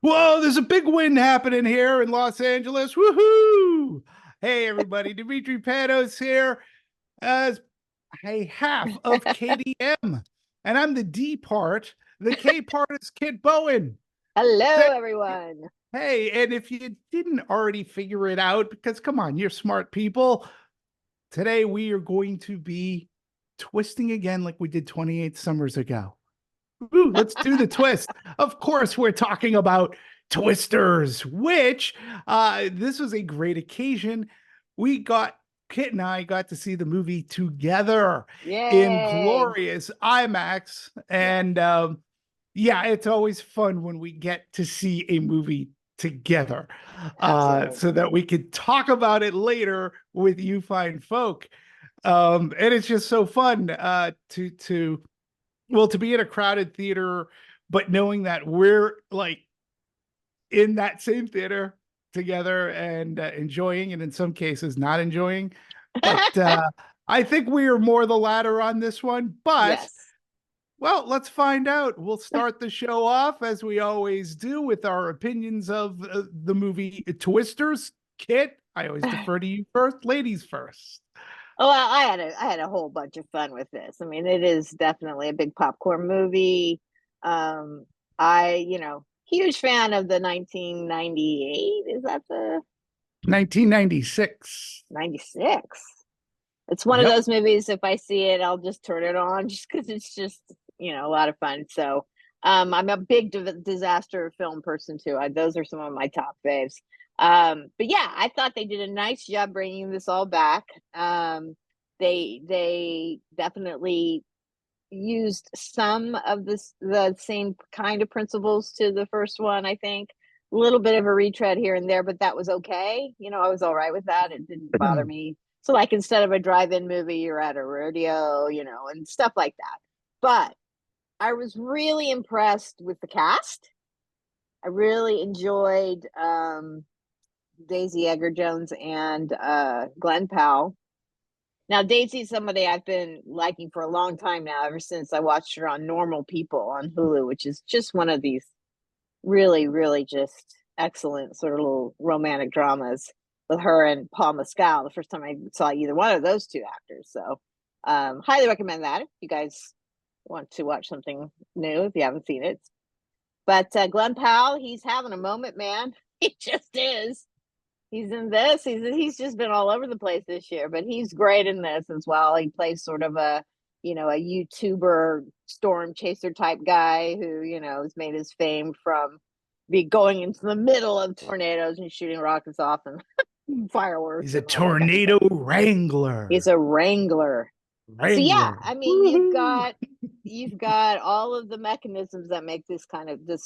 Whoa, there's a big win happening here in Los Angeles. Woohoo! Hey, everybody, Demetri Panos here as a half of KDM. And I'm the D part. The K part is Kit Bowen. Hello, Thank everyone. Hey, and if you didn't already figure it out, because come on, you're smart people, today we are going to be twisting again like we did 28 summers ago. Ooh, let's do the twist. Of course, we're talking about Twisters, which this was a great occasion. We got Kit and I got to see the movie together in Yay. glorious IMAX. Yes, And yeah, it's always fun when we get to see a movie together absolutely. so that we could talk about it later with you fine folk. And it's just so fun to be in a crowded theater, but knowing that we're like in that same theater together and enjoying, and in some cases not enjoying. But I think we are more the latter on this one. But Yes. well, let's find out. We'll start the show off as we always do with our opinions of the movie Twisters. Kit, I always defer to you first. Ladies first. Oh, well, I had a whole bunch of fun with this. I mean, it is definitely a big popcorn movie. Um, huge fan of the 1998. Is that the 1996. 96? It's one of Yep. those movies, if I see it, I'll just turn it on just because it's just, a lot of fun. So, I'm a big disaster film person too. Those are some of my top faves. But yeah, I thought they did a nice job bringing this all back. They definitely used some of the same kind of principles to the first one. I think a little bit of a retread here and there, but that was okay. I was all right with that. It didn't bother me. So, like, instead of a drive-in movie, you're at a rodeo, and stuff like that. But I was really impressed with the cast. I really enjoyed Daisy Edgar Jones and Glenn Powell. Now, Daisy's somebody I've been liking for a long time now, ever since I watched her on Normal People on Hulu, which is just one of these really, really just excellent sort of little romantic dramas with her and Paul Mescal. The first time I saw either one of those two actors. So, highly recommend that if you guys want to watch something new if you haven't seen it. But Glenn Powell, he's having a moment, man. He just is. He's in this. He's just been all over the place this year, but he's great in this as well. He plays sort of a YouTuber storm chaser type guy who has made his fame from be going into the middle of tornadoes and shooting rockets off and fireworks He's a and all that kind of stuff. tornado He's wrangler. a wrangler. So yeah, Wrangler. I mean, you've Woo-hoo. got you've got all of the mechanisms that make this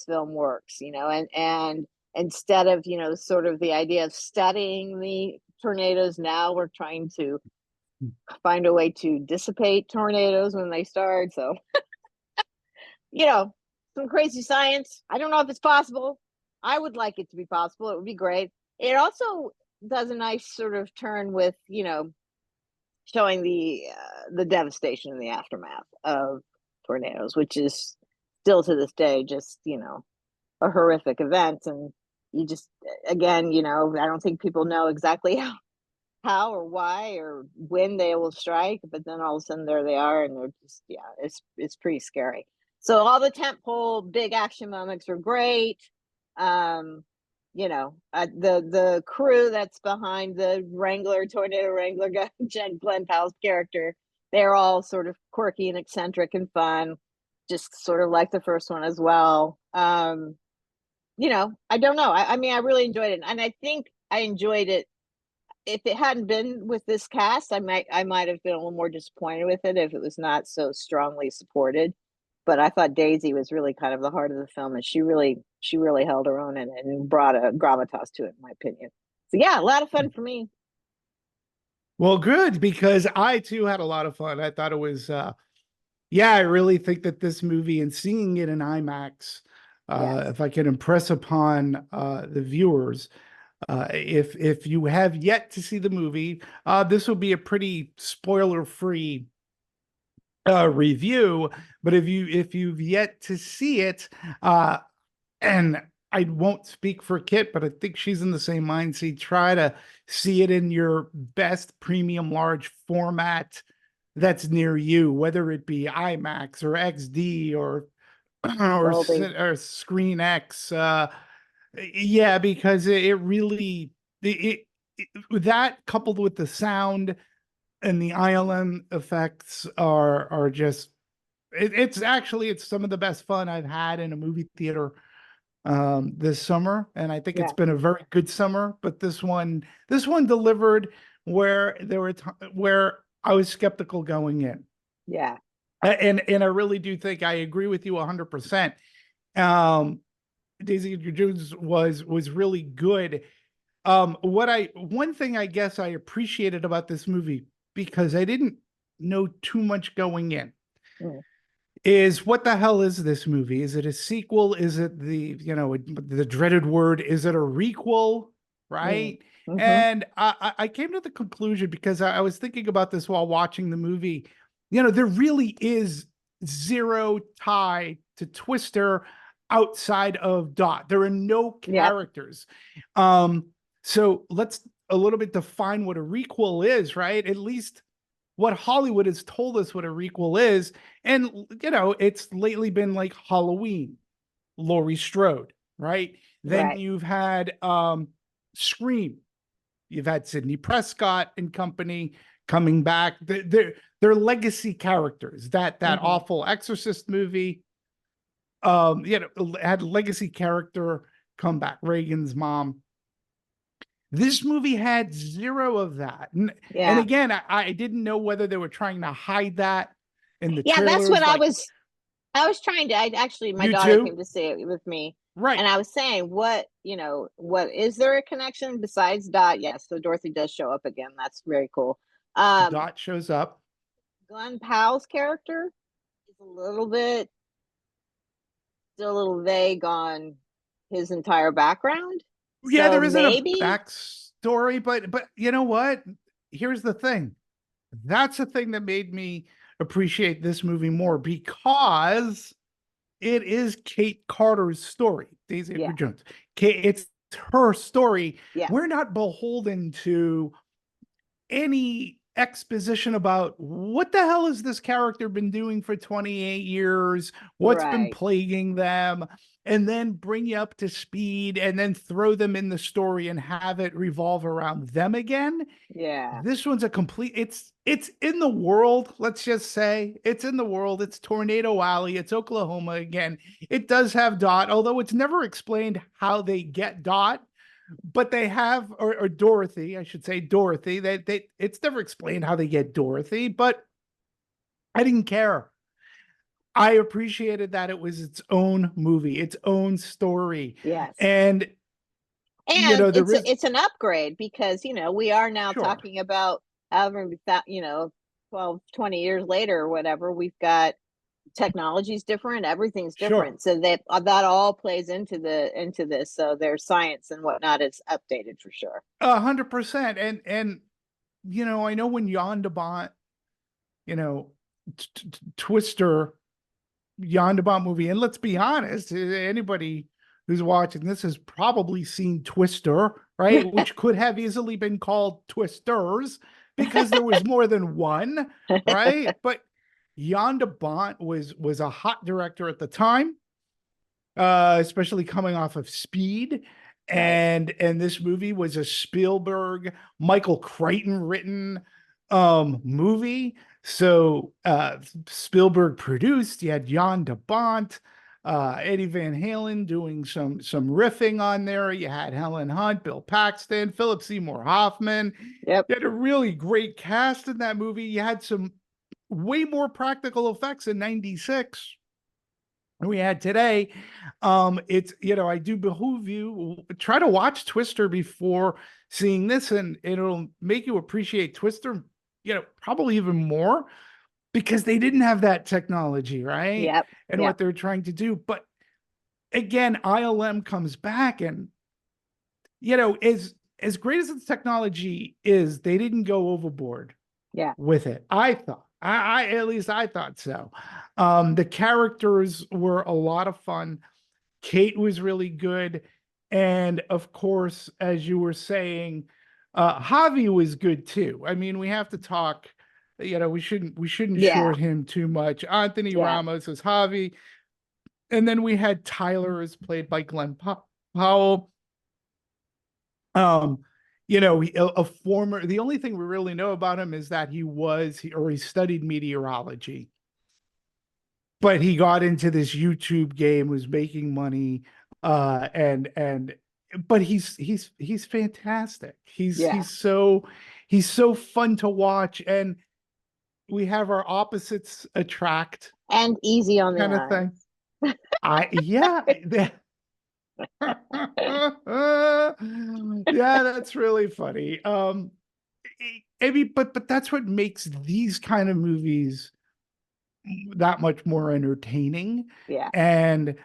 film works, and instead of, sort of the idea of studying the tornadoes, now we're trying to find a way to dissipate tornadoes when they start. So, you know, some crazy science. I don't know if it's possible. I would like it to be possible. It would be great. It also does a nice sort of turn with, showing the devastation in the aftermath of tornadoes, which is still to this day just a horrific event. And you just, again, I don't think people know exactly how or why or when they will strike, but then all of a sudden there they are, and they're just, yeah, it's pretty scary. So all the tentpole big action moments were great. um the crew that's behind the tornado wrangler guy, Glenn Powell's character, they're all sort of quirky and eccentric and fun, just sort of like the first one as well. I don't know. I mean, I really enjoyed it, and I think I enjoyed it. If it hadn't been with this cast, I might have been a little more disappointed with it if it was not so strongly supported. But I thought Daisy was really kind of the heart of the film, and she really held her own and brought a gravitas to it, in my opinion. So yeah, a lot of fun for me. Well, good, because I too had a lot of fun. I thought it was yeah, I really think that this movie and seeing it in IMAX, Yes. if I can impress upon the viewers, if you have yet to see the movie, this will be a pretty spoiler-free review. But if you've yet to see it, and I won't speak for Kit, but I think she's in the same mindset. Try to see it in your best premium large format that's near you, whether it be IMAX or XD or Dolby. or Screen X. Yeah, because it really that coupled with the sound and the ILM effects are just it's some of the best fun I've had in a movie theater this summer, and I think it's Yeah. been a very good summer. But this one delivered where there were where I was skeptical going in. Yeah. And I really do think I agree with you 100%. Um, Daisy Jones was really good. One thing I guess I appreciated about this movie, because I didn't know too much going in, Mm. is what the hell is this movie? Is it a sequel? Is it the dreaded word? Is it a requel? Mm. Right? Mm-hmm. And I came to the conclusion, because I was thinking about this while watching the movie. There really is zero tie to Twister outside of Dot. There are no Yep. characters. So let's a little bit define what a requel is, right? At least what Hollywood has told us what a requel is. And, it's lately been like Halloween, Laurie Strode, right? Then Right. you've had Scream. You've had Sidney Prescott and company coming back. They're legacy characters. That Mm-hmm. awful Exorcist movie, had legacy character come back. Reagan's mom. This movie had zero of that. And Yeah. again, I didn't know whether they were trying to hide that in the Yeah, that's what trailers. I Like, was I was trying to. I actually, my you daughter came too? to see it with me, Right. and I was saying, what is there a connection besides Dot? Yes, so Dorothy does show up again. That's very cool. Um, Dot shows up. Glenn Powell's character is still a little vague on his entire background. Yeah, So there isn't a maybe, backstory, but you know what? Here's the thing. That's the thing that made me appreciate this movie more, because it is Kate Carter's story, Daisy yeah, Edgar Jones. It's her story. yeah, We're not beholden to any exposition about what the hell has this character been doing for 28 years, what's been right, plaguing them, and then bring you up to speed and then throw them in the story and have it revolve around them again. yeah, This one's a complete it's in the world. Let's just say it's in the world. It's Tornado Alley. It's Oklahoma again. It does have Dot, although it's never explained how they get Dot. But they have, or Dorothy, I should say Dorothy. It's never explained how they get Dorothy, but I didn't care. I appreciated that it was its own movie, its own story. yes. And And there is it's an upgrade because, we are now sure, talking about however we thought, 12, 20 years later or whatever, we've got technology's different, everything's sure, different. So that all plays into this. So their science and whatnot is updated for sure. 100%. And I know when Yondabont, you know, Twister, Yondabont movie, and let's be honest, anybody who's watching this has probably seen Twister, right? Which could have easily been called Twisters, because there was more than one, right? But Yondabont was a hot director at the time, especially coming off of Speed. Right. And this movie was a Spielberg, Michael Crichton written movie. So Spielberg produced. You had Jan de Bont, Eddie Van Halen doing some riffing on there. You had Helen Hunt, Bill Paxton, Philip Seymour Hoffman. Yep. You had a really great cast in that movie. You had some way more practical effects in '96 we had today. It's, I do behoove you try to watch Twister before seeing this, and it'll make you appreciate Twister, probably even more, because they didn't have that technology, right? Yep. And Yep. what they're trying to do. But again, ILM comes back, and as great as the technology is, they didn't go overboard Yeah. with it. I thought. At least I thought so. The characters were a lot of fun. Kate was really good. And of course, as you were saying, Javi was good too. I mean, we have to talk, we shouldn't Yeah, short him too much. Anthony yeah, Ramos as Javi. And then we had Tyler as played by Powell. Um, a former, the only thing we really know about him is that he studied meteorology, but he got into this YouTube game, was making money, and but he's fantastic. yeah. He's so fun to watch, and we have our opposites attract And easy on the kind of eyes. thing. I yeah. Yeah, that's really funny. I mean, but that's what makes these kind of movies that much more entertaining. Yeah, And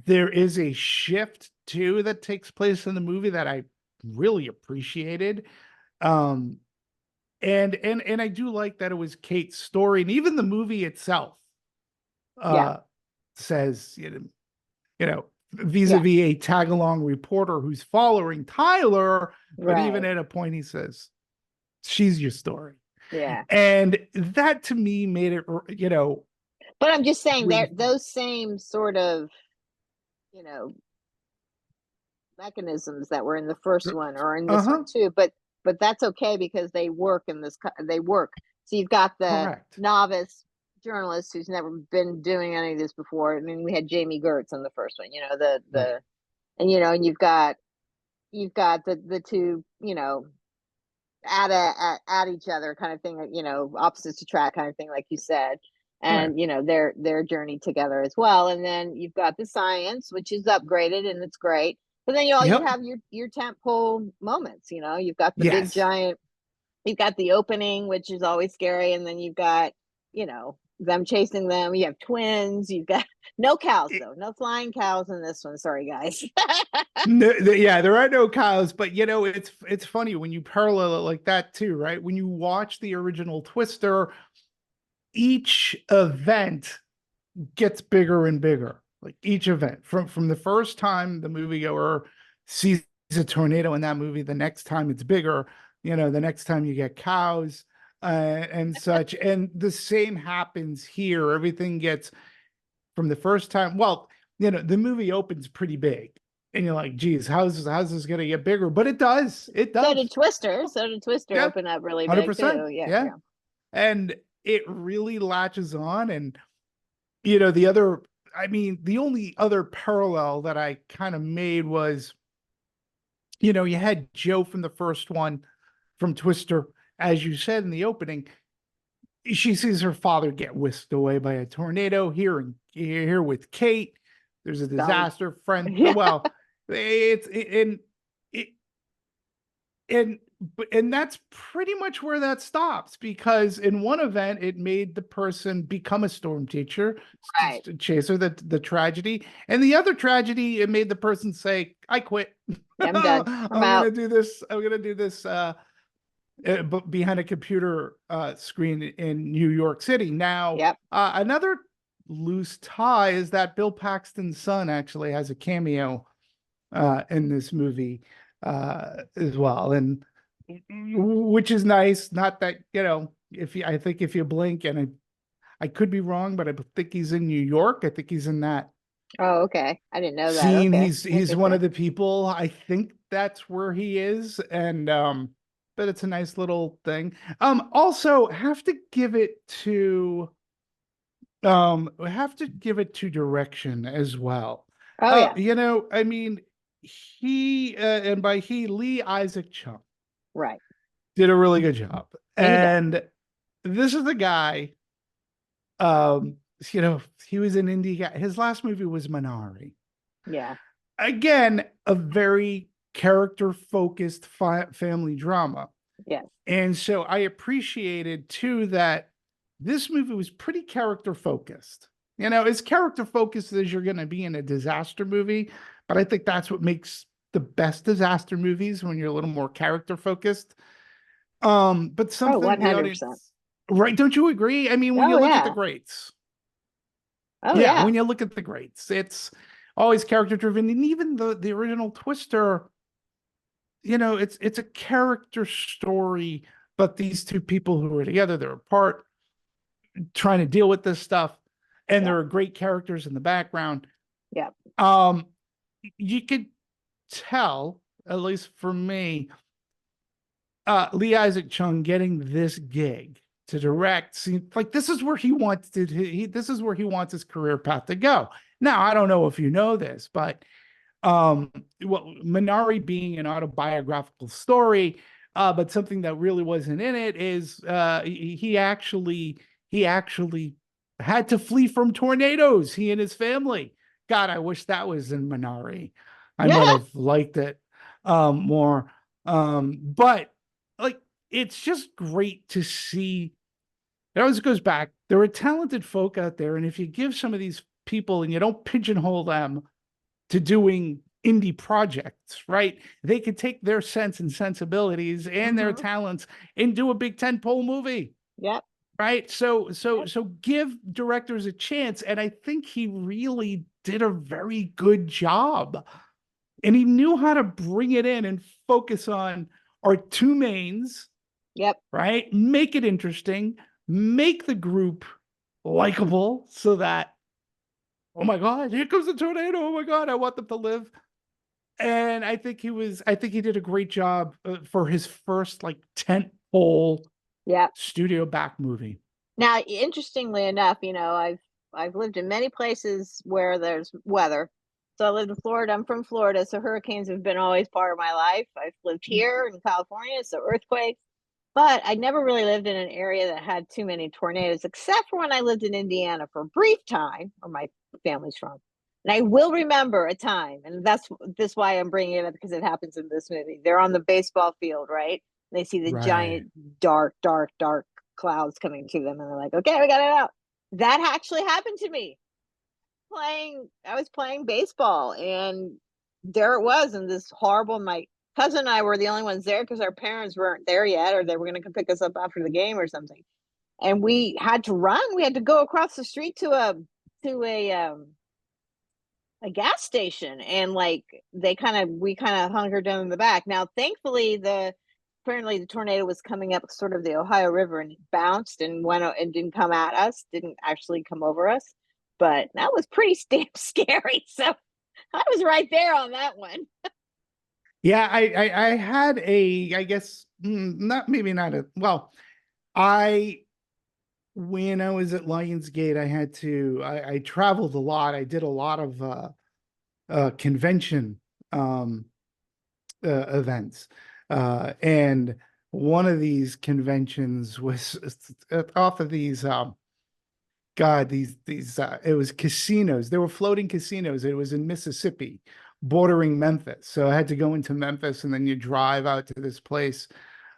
there is a shift too that takes place in the movie that I really appreciated. Um, and I do like that it was Kate's story, and even the movie itself yeah, uh says, you know, yeah, vis-a-vis a tag-along reporter who's following Tyler, but even right. at a point he says, she's your story. Yeah. And that to me made it, But I'm just saying really that fun. those same sort of, you know, mechanisms that were in the first one or in this one Uh-huh. too, but that's okay because they work in this they work. So you've got the Correct. novice journalist who's never been doing any of this before. I mean, we had Jamie Gertz in the first one, Right. the and you've got the two, at each other kind of thing, opposites attract kind of thing, like you said. Right. And their journey together as well. And then you've got the science, which is upgraded and it's great. But then you Yep. have your tent pole moments. You've got the big Yes. giant. You've got the opening, which is always scary, and then you've got them chasing them. You have twins. You've got no cows It- though, no flying cows in this one. Sorry, guys. no, yeah, there are no cows, but it's funny when you parallel it like that too, right? When you watch the original Twister, each event gets bigger and bigger. Like each event from the first time the moviegoer sees a tornado in that movie, the next time it's bigger. The next time you get cows and such, and the same happens here. Everything gets from the first time. Well, the movie opens pretty big, and you're like, "Geez, how's this gonna get bigger?" But it does. It So did does. Twister. So did Twister Yeah, open up really big 100%. too. Yeah, Yeah, yeah. and it really latches on. And the only other parallel that I kind of made was, you had Joe from the first one from Twister, as you said in the opening. She sees her father get whisked away by a tornado. Here with Kate, there's a So disaster. Friend, yeah. well, it, and and that's pretty much where that stops, because in one event it made the person become a storm teacher, Right. chaser, the tragedy, and the other tragedy, it made the person say, I quit. Yeah, I'm done. I'm I'm out. gonna do this behind a computer screen in New York City. Now, Yep. another loose tie is that Bill Paxton's son actually has a cameo in this movie as well, and which is nice. Not that, I think if you blink, and I could be wrong, but I think he's in New York. I think he's in that Oh, okay. I didn't know that. scene. Okay. He's one Interesting. of the people. I think that's where he is, and but it's a nice little thing. Also have to give it to direction as well. Oh yeah. I mean, he and by he, Lee Isaac Chung Right. did a really good job. Yeah, he does. And this is the guy, um, he was an indie guy. His last movie was Minari. Yeah. Again, a very character focused family drama. Yes. And so I appreciated too that this movie was pretty character focused. As character focused as you're going to be in a disaster movie. But I think that's what makes the best disaster movies, when you're a little more character focused. But Oh, something the 100%. audience, right? Don't you agree? I mean, when you Oh look at the yeah. greats, Oh yeah, yeah. when you look at the greats, it's always character driven. And even the original Twister, it's a character story, but these two people who are together, they're apart, trying to deal with this stuff, and Yep. there are great characters in the background. Yep. Um, you could tell, at least for me, Lee Isaac Chung getting this gig to direct seemed like this is where he wants this is where he wants his career path to go. Now, I don't know if you know this, but well, Minari being an autobiographical story, but something that really wasn't in it is he actually had to flee from tornadoes, he and his family. God, I wish that was in Minari. I might Yeah. have liked it more. But like, it's just great to see. It always goes back. There are talented folk out there, and if you give some of these people and you don't pigeonhole them to doing indie projects, right? They could take their sense and sensibilities and their Mm-hmm. talents and do a big tentpole movie, Yep. right? So so Yep. so give directors a chance, and I think he really did a very good job. And he knew how to bring it in and focus on our two mains, Yep. right? Make it interesting, make the group likable so that, oh my God, here comes the tornado. Oh my God, I want them to live. And I think he did a great job for his first like tent pole Yep. studio back movie. Now, interestingly enough, I've lived in many places where there's weather. So I lived in Florida. I'm from Florida, so hurricanes have been always part of my life. I've lived here in California, so earthquakes. But I never really lived in an area that had too many tornadoes, except for when I lived in Indiana for a brief time, where my family's from. And I will remember a time, and that's this why I'm bringing it up because it happens in this movie. They're on the baseball field, right? And they see the Right. giant, dark, dark, dark clouds coming to them, and they're like, "Okay, we got it out." That actually happened to me. I was playing baseball, and there it was, and this horrible. My cousin and I were the only ones there because our parents weren't there yet, or they were going to come pick us up after the game or something. And we had to run. We had to go across the street to a gas station, and like we kind of hungered down in the back. Now, thankfully, the apparently the tornado was coming up sort of the Ohio River, and it bounced and went and didn't come at us, didn't actually come over us, but that was pretty scary. So I was right there on that one. Yeah, I had a, I guess, not, maybe not a, well, I when I was at Lionsgate, I traveled a lot. I did a lot of convention um events. And one of these conventions was off of these God, these it was casinos. They were floating casinos. It was in Mississippi, bordering Memphis. So I had to go into Memphis, and then you drive out to this place,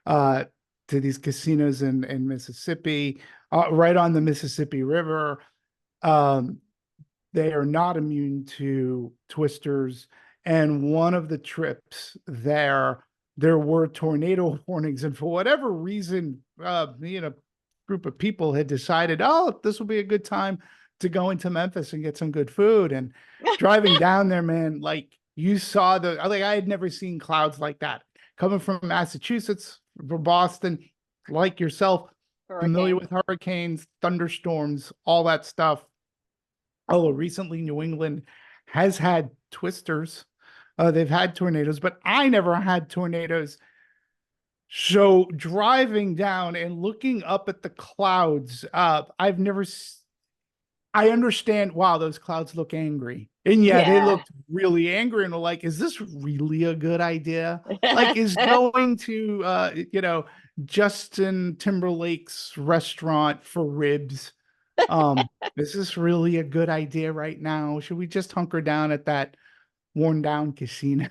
uh, to these casinos in Mississippi, right on the Mississippi River. Um, they are not immune to twisters. And one of the trips there were tornado warnings. And for whatever reason, group of people had decided, oh, this will be a good time to go into Memphis and get some good food. And driving down there, man, like you saw like I had never seen clouds like that. Coming from Massachusetts, from Boston, like yourself, familiar Hurricane. with hurricanes, thunderstorms, all that stuff. Oh, recently New England has had twisters. They've had tornadoes, but I never had tornadoes. So driving down and looking up at the clouds, I understand, wow, those clouds look angry. And yeah, they Yeah. looked really angry, and we're like, is this really a good idea? Like, is going to Justin Timberlake's restaurant for ribs, is this really a good idea right now? Should we just hunker down at that worn down casino?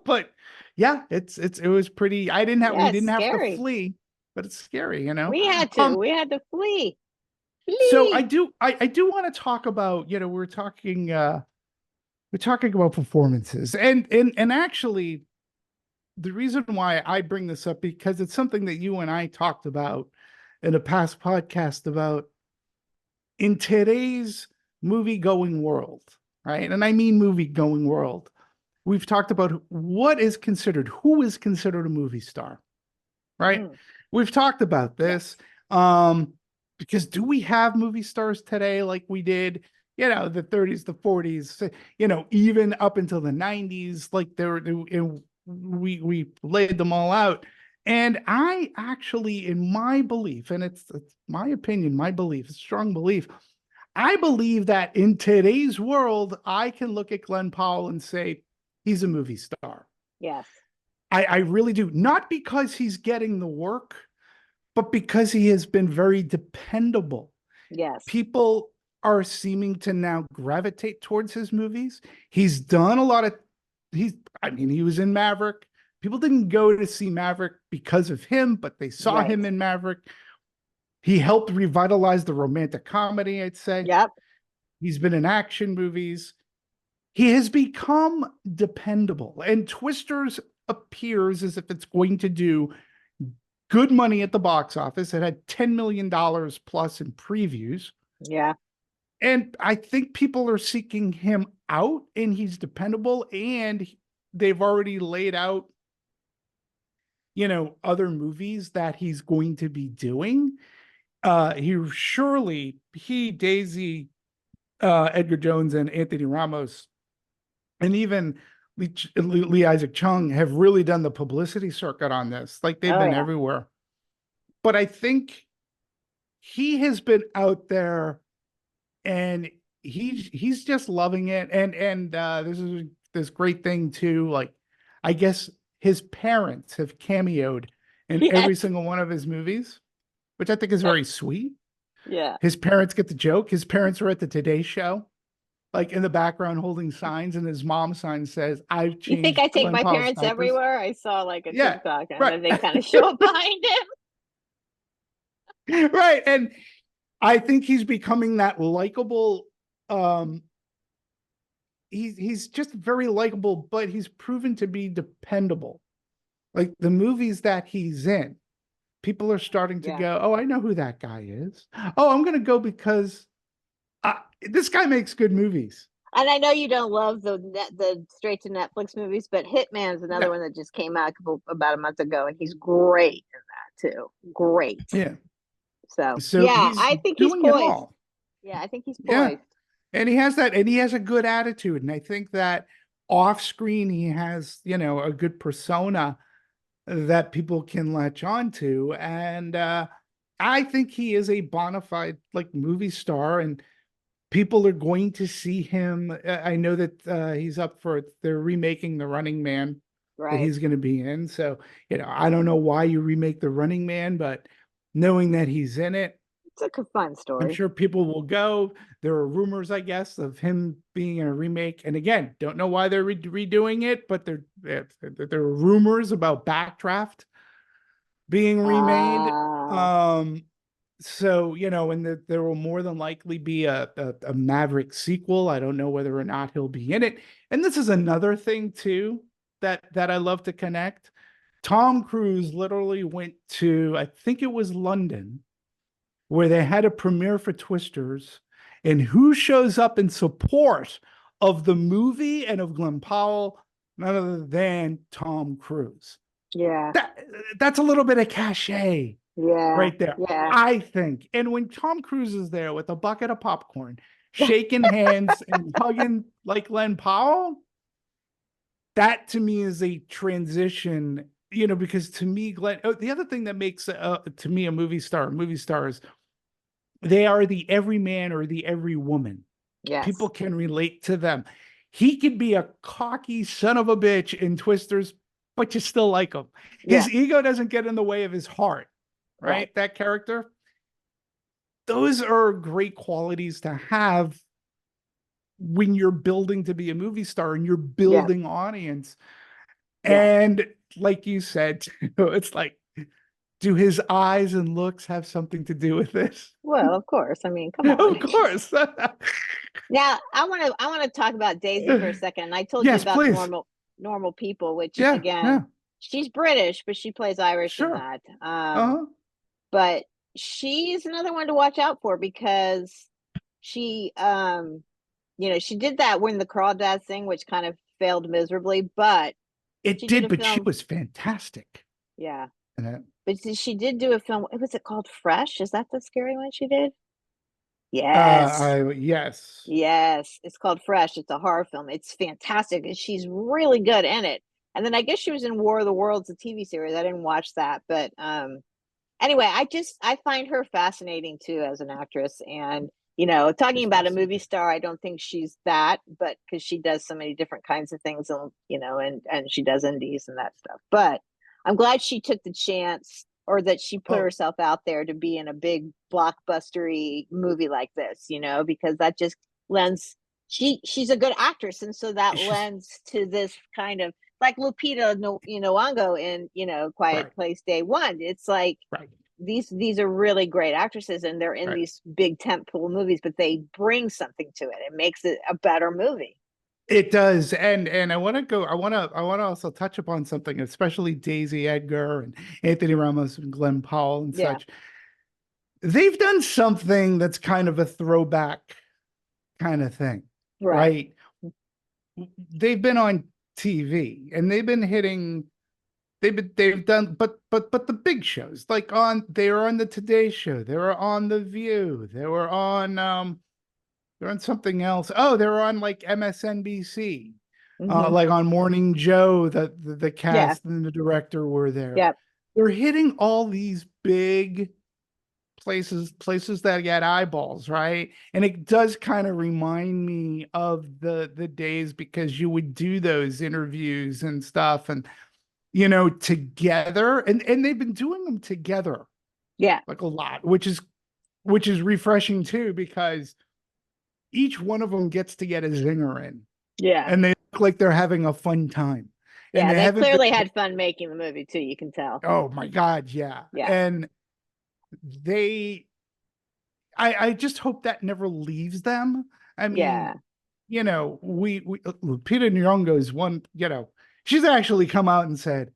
But yeah, it was pretty. We Yeah, it's didn't have to scary. flee, but it's scary. We had to flee. So Flee. I do want to talk about, we're talking about performances, and actually the reason why I bring this up, because it's something that you and I talked about in a past podcast about in today's movie going world. right? And I mean movie going world. We've talked about who is considered a movie star, right? Mm, We've talked about this. yes. Because do we have movie stars today like we did, the 30s, the 40s, even up until the 90s, like we laid them all out. And I actually, in my belief, and it's my opinion, my belief, a strong belief, I believe that in today's world, I can look at Glenn Powell and say he's a movie star. Yes. I really do. Not because he's getting the work, but because he has been very dependable. Yes. People are seeming to now gravitate towards his movies. He's done a lot of he was in Maverick. People didn't go to see Maverick because of him, but they saw Right. him in Maverick. He helped revitalize the romantic comedy, I'd say. Yep. He's been in action movies. He has become dependable, and Twisters appears as if it's going to do good money at the box office. It had $10 million plus in previews. Yeah. And I think people are seeking him out, and he's dependable, and they've already laid out, other movies that he's going to be doing. Daisy, Edgar Jones, and Anthony Ramos, and even Lee Isaac Chung have really done the publicity circuit on this. Like they've Oh been yeah. everywhere. But I think he has been out there, and he's just loving it. And this is this great thing too. Like, I guess his parents have cameoed in every Yes. single one of his movies, which I think is very sweet. Yeah. His parents get the joke. His parents are at the Today Show, like in the background holding signs, and his mom sign says, "I've You think I changed take Glenn my Powell's parents diapers." everywhere? I saw like a Yeah, TikTok and right. then they kind of show up behind him. Right. And I think he's becoming that likable. Um, he's just very likable, but he's proven to be dependable. Like the movies that he's in, people are starting to Yeah. go, "Oh, I know who that guy is. Oh, I'm going to go because this guy makes good movies." And I know you don't love the straight to Netflix movies, but Hitman's another Yeah, one that just came out about a month ago, and he's great in that too. Great. yeah. So So yeah, he's I think he's doing it poised. all. Yeah, I think he's Yeah. poised. And he has that, and he has a good attitude. And I think that off screen, he has, a good persona that people can latch on to. And I think he is a bona fide like movie star, and people are going to see him. I know that he's up for they're remaking The Running Man that Right. he's going to be in. So, I don't know why you remake The Running Man, but knowing that he's in it, It's a fun I'm story. sure people will go. There are rumors, I guess, of him being in a remake. And again, don't know why they're redoing it, but there are rumors about Backdraft being remade. Uh Um, so and there will more than likely be a Maverick sequel. I don't know whether or not he'll be in it. And this is another thing too that I love to connect. Tom Cruise literally went to, I think it was London, where they had a premiere for Twisters, and who shows up in support of the movie and of Glenn Powell? None other than Tom Cruise. yeah. That's a little bit of cachet Yeah. right there, Yeah. I think. And when Tom Cruise is there with a bucket of popcorn, shaking hands and hugging like Glenn Powell, that to me is a transition, because to me, the other thing that makes to me a movie star is they are the everyman or the every woman. People Yes. can relate to them. He could be a cocky son of a bitch in Twisters, but you still like him. Yeah. His ego doesn't get in the way of his heart, Right. right? That character. Those are great qualities to have when you're building to be a movie star and you're Yeah. building audience. Yeah. And like you said, it's like, do his eyes and looks have something to do with this? Well, of course. I mean, come on. Of course. Now, I want to talk about Daisy for a second. And I told you Yes, about please. normal people, which Yeah, yeah, again, she's British, but she plays Irish in sure. that. Uh-huh. But she's another one to watch out for because she you know, she did that When the Crawdads thing, which kind of failed miserably, but It she did did, a but she film. was fantastic Yeah. in it. But she did do a film. Was it called Fresh? Is that the scary one she did? Yes. Yes. Yes. It's called Fresh. It's a horror film. It's fantastic. And she's really good in it. And then I guess she was in War of the Worlds, a TV series. I didn't watch that, but anyway, I find her fascinating too as an actress. And you know, talking She's about a awesome. movie star, I don't think she's that, but because she does so many different kinds of things, and you know, and she does indies and that stuff. But I'm glad she took the chance, or that she put Oh, herself out there to be in a big blockbustery movie like this, you know, because that just lends, she's a good actress, and so that she's lends to this kind of like Lupita Nyong'o in, you know, Quiet right, Place Day One. It's like right, these are really great actresses, and they're in right. these big tentpole movies, but they bring something to it. It makes it a better movie. It does, and I want to go. I want to also touch upon something, especially Daisy Edgar and Anthony Ramos and Glenn Powell and Yeah. such. They've done something that's kind of a throwback kind of thing, Right. right? They've been on TV and they've been hitting. They've done, but the big shows like on they were on the Today Show, they were on The View, they were on they're on something else. Oh, they're on like MSNBC, Hmm. like on Morning Joe. The Yeah. cast and the director were there. Yep. They're hitting all these big places that get eyeballs, right? And it does kind of remind me of the days because you would do those interviews and stuff, and together, and they've been doing them together Yeah. like a lot, which is refreshing too because each one of them gets to get a zinger in, Yeah. and they look like they're having a fun time, and Yeah. they They haven't clearly been. had fun making the movie too. You can tell. Oh my God, yeah, Yeah. and they. I just hope that never leaves them. I mean, Yeah. we Lupita Nyong'o is one. She's actually come out and said,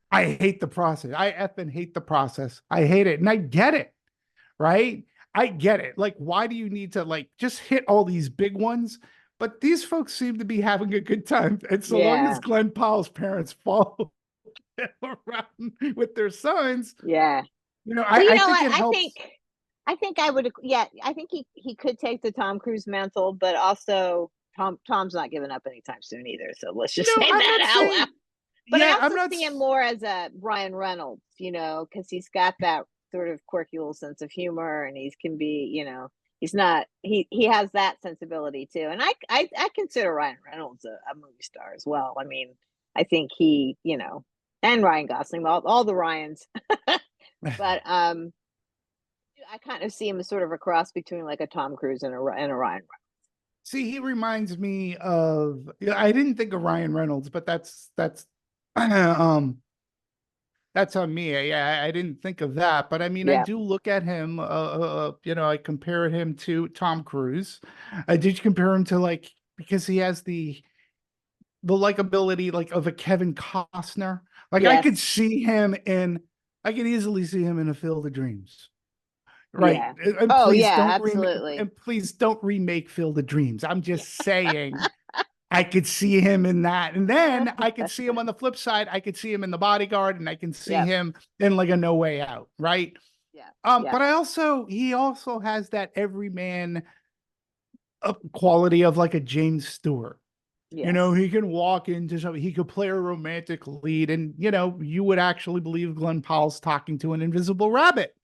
"I hate the process. I effing hate the process. I hate it," and I get it, right? I get it. Like, why do you need to like just hit all these big ones? But these folks seem to be having a good time. And so long as Yeah. Glenn Powell's parents follow around with their sons, Yeah. I, Well, you I know think what? it helps. I think I would. Yeah, I think he could take the Tom Cruise mantle, but also Tom's not giving up anytime soon either. So let's just No, say I'm that not out loud. saying, But I yeah, I'm also not, see him more as a Ryan Reynolds, you know, because he's got that sort of quirky little sense of humor, and he can be, you know, he's not he has that sensibility too. And I consider Ryan Reynolds a movie star as well. I mean, I think he, you know, and Ryan Gosling, all the Ryans. But I kind of see him as sort of a cross between like a Tom Cruise and a Ryan. see, he reminds me of, I didn't think of Ryan Reynolds, but um, that's on me. Yeah, I didn't think of that, but I mean, I Yeah. do look at him. I compare him to Tom Cruise. I did compare him to like because he has the likability like of a Kevin Costner. Like Yes. I could easily see him in a Field of Dreams. Right. Yeah. And Oh please yeah, don't remake absolutely. and please don't remake Field of Dreams. I'm Yeah. just saying I could see him in that. And then I could see him on the flip side. I could see him in The Bodyguard and I can see Yep. him in like a No Way Out, right? Yeah. Yeah. But he also has that everyman quality of like a James Stewart. Yes. He can walk into something, he could play a romantic lead, and you would actually believe Glenn Powell's talking to an invisible rabbit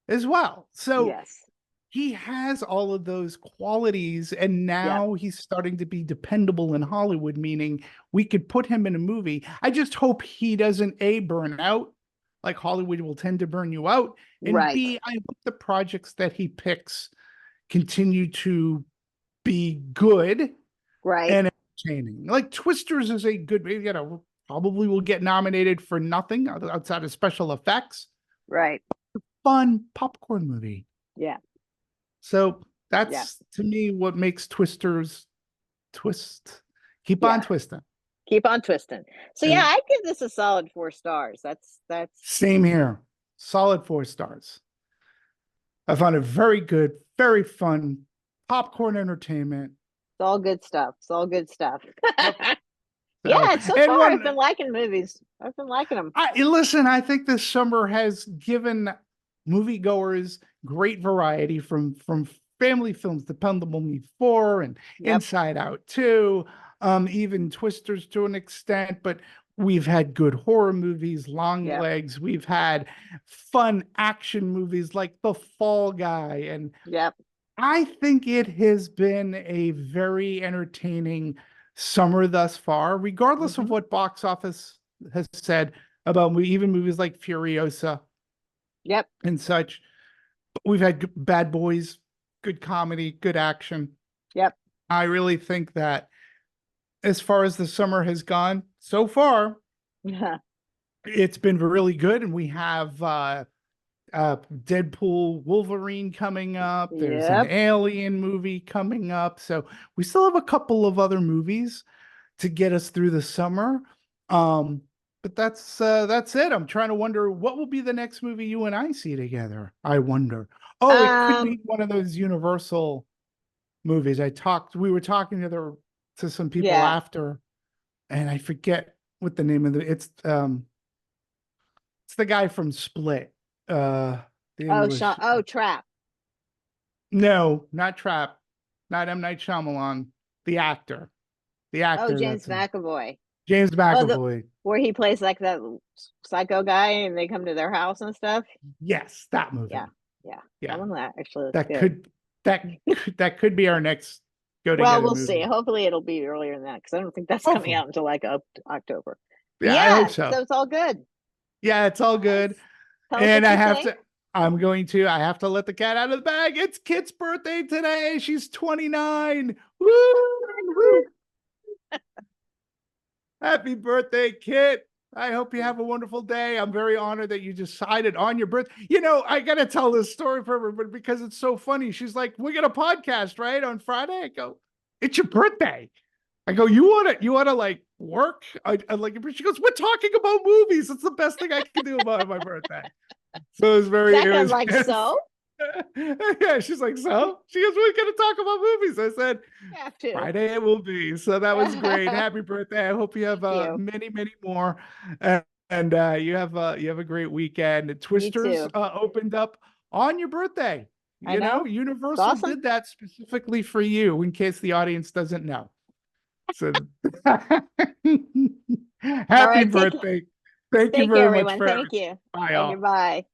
as well. So Yes. he has all of those qualities, and Yep. now he's starting to be dependable in Hollywood, meaning we could put him in a movie. I just hope he doesn't burn out, like Hollywood will tend to burn you out, and Right. B, I hope the projects that he picks continue to be good Right. and entertaining. Like Twisters is a good, probably will get nominated for nothing outside of special effects. Right. Fun popcorn movie. Yeah. So Yeah. that's to me what makes Twisters twist. Keep on Yeah. twisting. Keep on twisting. So yeah, And I give this a solid 4 stars. That's same here. Solid 4 stars. I found it very good, very fun, popcorn entertainment. It's all good stuff. It's all good stuff. Yep. So, Yeah, so and far I've one, been liking movies. I've been liking them. listen, I think this summer has given moviegoers great variety from family films, Dependable Me 4 and Yep. Inside Out 2, even Twisters to an extent, but we've had good horror movies, Long Yep. Legs, we've had fun action movies like The Fall Guy, and Yep. I think it has been a very entertaining summer thus far, regardless of Hmm. what box office has said about even movies like Furiosa Yep. and such. We've had Bad Boys, good comedy, good action. Yep. I really think that as far as the summer has gone so far, it's been really good. And we have Deadpool, Wolverine coming up. There's an Yep. Alien movie coming up. So we still have a couple of other movies to get us through the summer. But that's it. I'm trying to wonder what will be the next movie you and I see together. I wonder. Oh, it could Um, be one of those Universal movies. We were talking to some people yeah. after, and I forget what the name of it's the guy from Split. The Oh, Sean. English. Oh, Trap. No, not Trap. Not M. Night Shyamalan. The actor. The Oh, actor James that's in McAvoy. James Oh, the McAvoy. where he plays like that psycho guy and they come to their house and stuff. Yes, that Yeah. movie. Yeah. That Yeah. one that actually looks That good. could that that could be our next go Well, together we'll see. movie. Hopefully it'll be earlier than that because I don't think that's coming Hopefully. out until like October. But Yeah, I hope yeah, so. so it's all good. Yeah, it's all Nice. good. Tell us And what you think. I have to let the cat out of the bag. It's Kit's birthday today. She's 29. Woo! Happy birthday, Kit. I hope you have a wonderful day. I'm very honored that you decided on your birthday. I got to tell this story for everybody because it's so funny. She's like, "We got a podcast, right? On Friday." I go, "It's your birthday." I go, you want to like work? I like, she goes, "We're talking about movies. It's the best thing I can do about my birthday." So it Second, was, like so. yeah, she's like, "So?" She goes, "We're going to talk about movies." I said, You have to. Friday it will be. So that was great. Happy birthday. I hope you have Thank you. many, many more. And you have a great weekend. You Twisters too. opened up on your birthday. I know. It's Universal awesome. did that specifically for you, in case the audience doesn't know. So All happy right. birthday. Thank you Take care, very much everyone. for Thank everything. you. Bye Okay, all. bye.